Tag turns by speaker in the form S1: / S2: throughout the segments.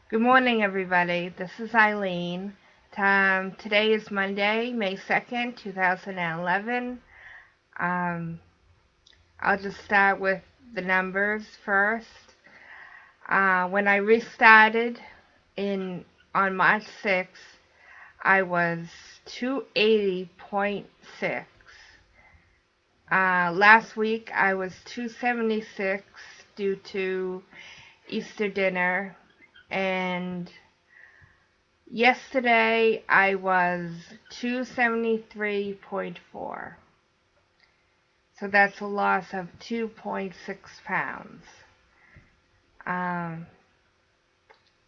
S1: Good morning, everybody. This is Eileen. Today is Monday, May 2nd, 2011. Um, I'll just start with the numbers first. When I restarted on March 6th, I was 280.6. Last week, I was 276 due to Easter dinner, and yesterday I was 273.4. So that's a loss of 2.6 pounds. Um,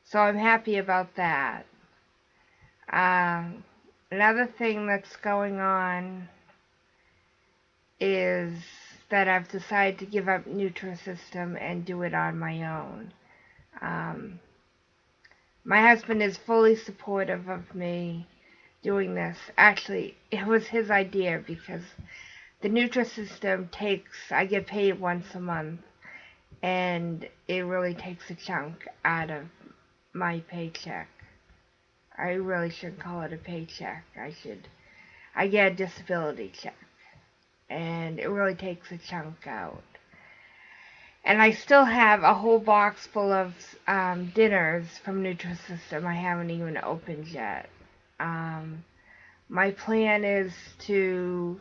S1: so I'm happy about that. Um, Another thing that's going on is that I've decided to give up Nutrisystem and do it on my own. Um, my husband is fully supportive of me doing this. Actually, it was his idea because the Nutrisystem I get paid once a month, and it really takes a chunk out of my paycheck. I really shouldn't call it a paycheck. I get a disability check, and it really takes a chunk out. And I still have a whole box full of dinners from Nutrisystem I haven't even opened yet. Um, my plan is to,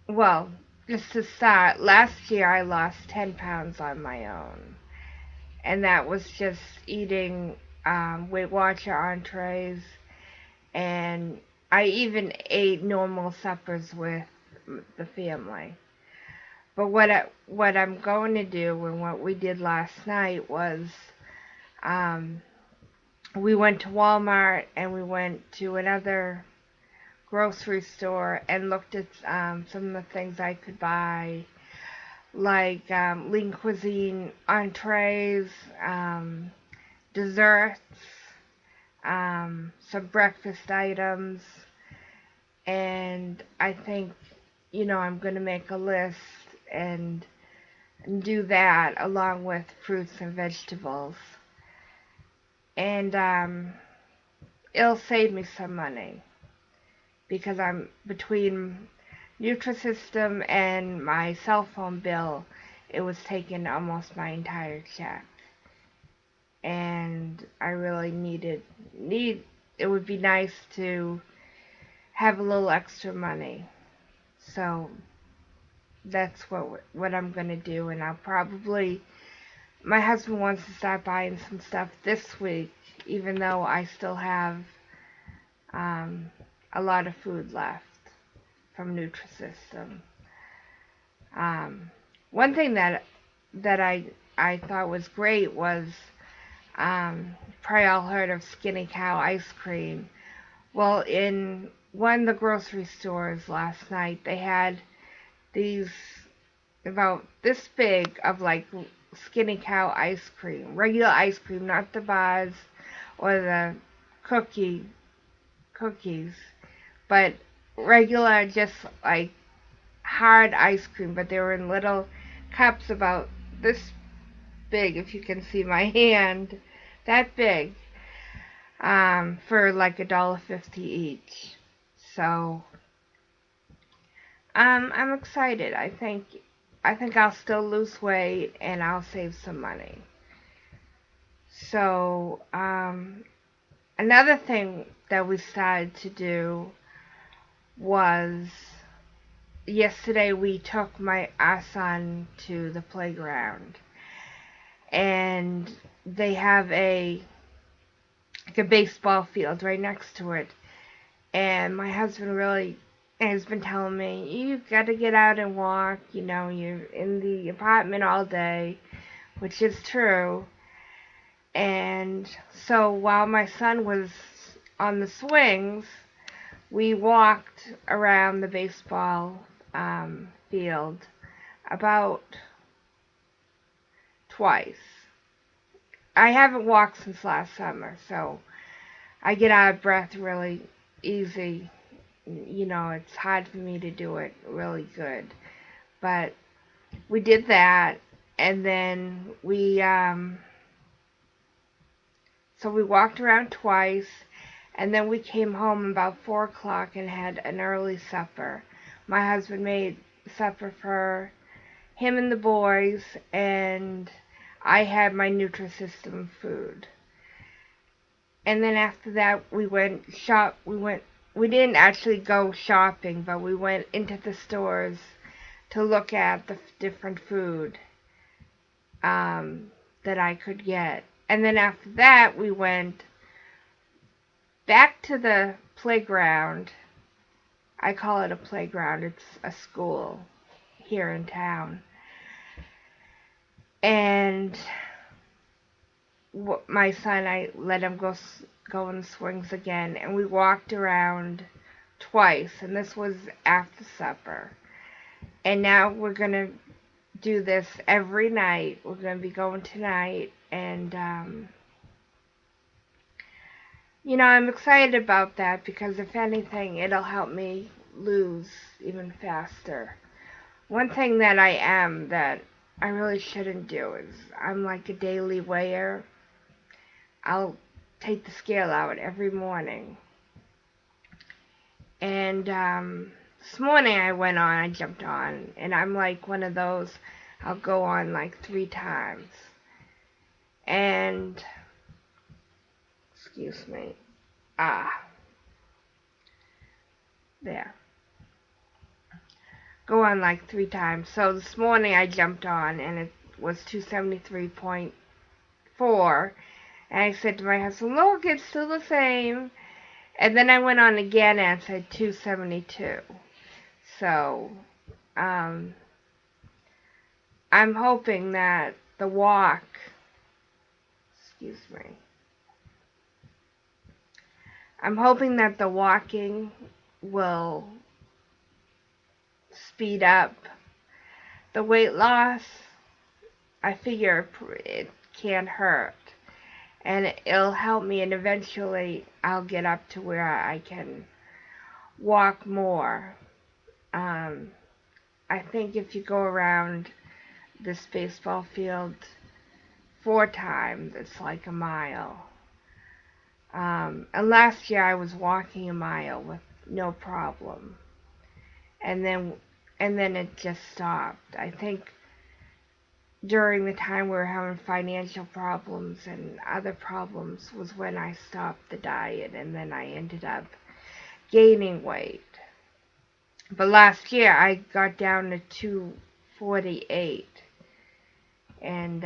S1: well, just to start, last year I lost 10 pounds on my own. And that was just eating Weight Watcher entrees. And I even ate normal suppers with the family. But what I'm going to do and what we did last night was um, we went to Walmart and we went to another grocery store and looked at some of the things I could buy, like lean cuisine entrees, desserts, some breakfast items, and I think, I'm going to make a list and do that along with fruits and vegetables. And it'll save me some money because I'm between Nutrisystem and my cell phone bill, it was taking almost my entire check. And I really need it would be nice to have a little extra money. So that's what I'm gonna do, and I'll probably my husband wants to start buying some stuff this week, even though I still have um, a lot of food left from Nutrisystem. Um, One thing that I thought was great was probably all heard of Skinny Cow ice cream. Well, in one of the grocery stores last night, they had these about this big of like Skinny Cow ice cream, regular ice cream, not the bars or the cookies, but regular, just like hard ice cream. But they were in little cups about this big, if you can see my hand, that big, for like $1.50 each. So I'm excited. I think I'll still lose weight and I'll save some money. So another thing that we started to do was yesterday we took our son to the playground, and they have like a baseball field right next to it. And my husband really has been telling me, you've got to get out and walk. You're in the apartment all day, which is true. And so while my son was on the swings, we walked around the baseball field about twice. I haven't walked since last summer, so I get out of breath really easy. It's hard for me to do it really good. But we did that, and then So we walked around twice, and then we came home about 4 o'clock and had an early supper. My husband made supper for him and the boys, and I had my Nutrisystem food. And then after that, we didn't actually go shopping, but we went into the stores to look at the different food that I could get. And then after that, we went back to the playground. I call it a playground. It's a school here in town. And my son, I let him go in the swings again, and we walked around twice, and this was after supper. And now we're gonna do this every night. We're gonna be going tonight, and I'm excited about that because if anything, it'll help me lose even faster. One thing that I really shouldn't do is I'm like a daily weigher. I'll take the scale out every morning. And this morning I jumped on, and I'm like one of those, I'll go on like 3 times. And, excuse me, there. Go on like 3 times. So this morning I jumped on, and it was 273.4. And I said to my husband, look, it's still the same. And then I went on again and said 272. So, I'm hoping that the walk, I'm hoping that the walking will speed up the weight loss. I figure it can't hurt. And it'll help me, and eventually I'll get up to where I can walk more. I think if you go around this baseball field 4 times, it's like a mile. And last year I was walking a mile with no problem. And then it just stopped. I think during the time we were having financial problems and other problems was when I stopped the diet, and then I ended up gaining weight. But last year I got down to 248, and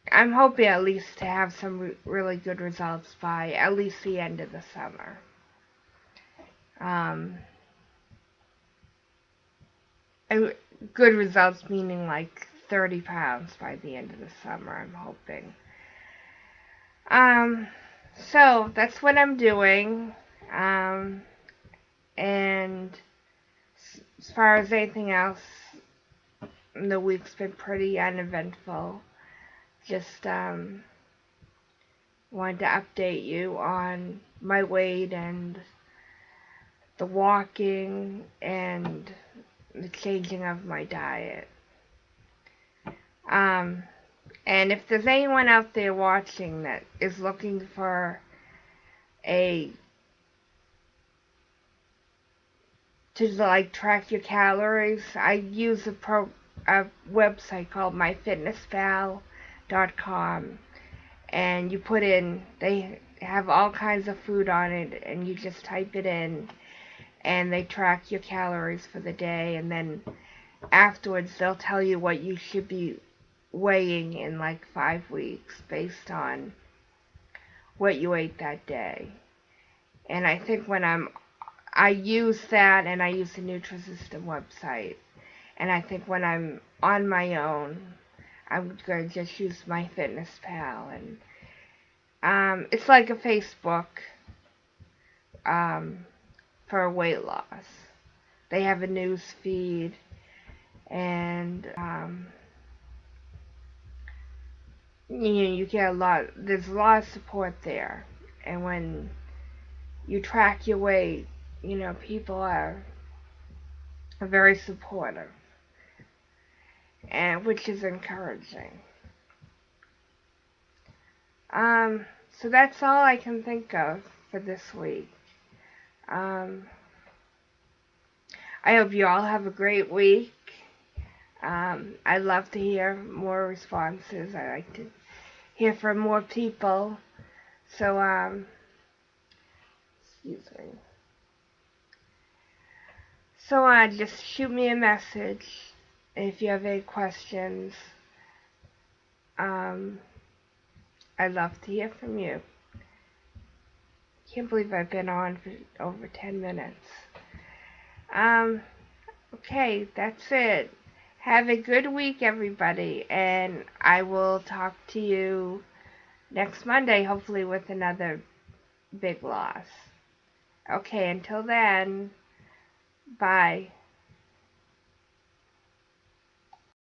S1: I'm hoping at least to have some really good results by at least the end of the summer. Good results meaning like 30 pounds by the end of the summer, I'm hoping. So that's what I'm doing. And as far as anything else, the week's been pretty uneventful. Just wanted to update you on my weight and the walking and the changing of my diet. And if there's anyone out there watching that is looking for to like track your calories, I use a website called myfitnesspal.com, and you put in, they have all kinds of food on it, and you just type it in, and they track your calories for the day, and then afterwards they'll tell you what you should be weighing in like 5 weeks based on what you ate that day. And I think I use that, and I use the Nutrisystem website, and I think when I'm on my own, I'm going to just use MyFitnessPal, and it's like a Facebook for weight loss. They have a news feed, and you get there's a lot of support there. And when you track your weight, people are very supportive, and which is encouraging. So that's all I can think of for this week. Um, I hope you all have a great week. I'd love to hear more responses. I like to hear from more people. So, excuse me. So, just shoot me a message if you have any questions. Um, I'd love to hear from you. Can't believe I've been on for over 10 minutes. Okay, that's it. Have a good week, everybody, and I will talk to you next Monday, hopefully with another big loss. Okay, until then, bye.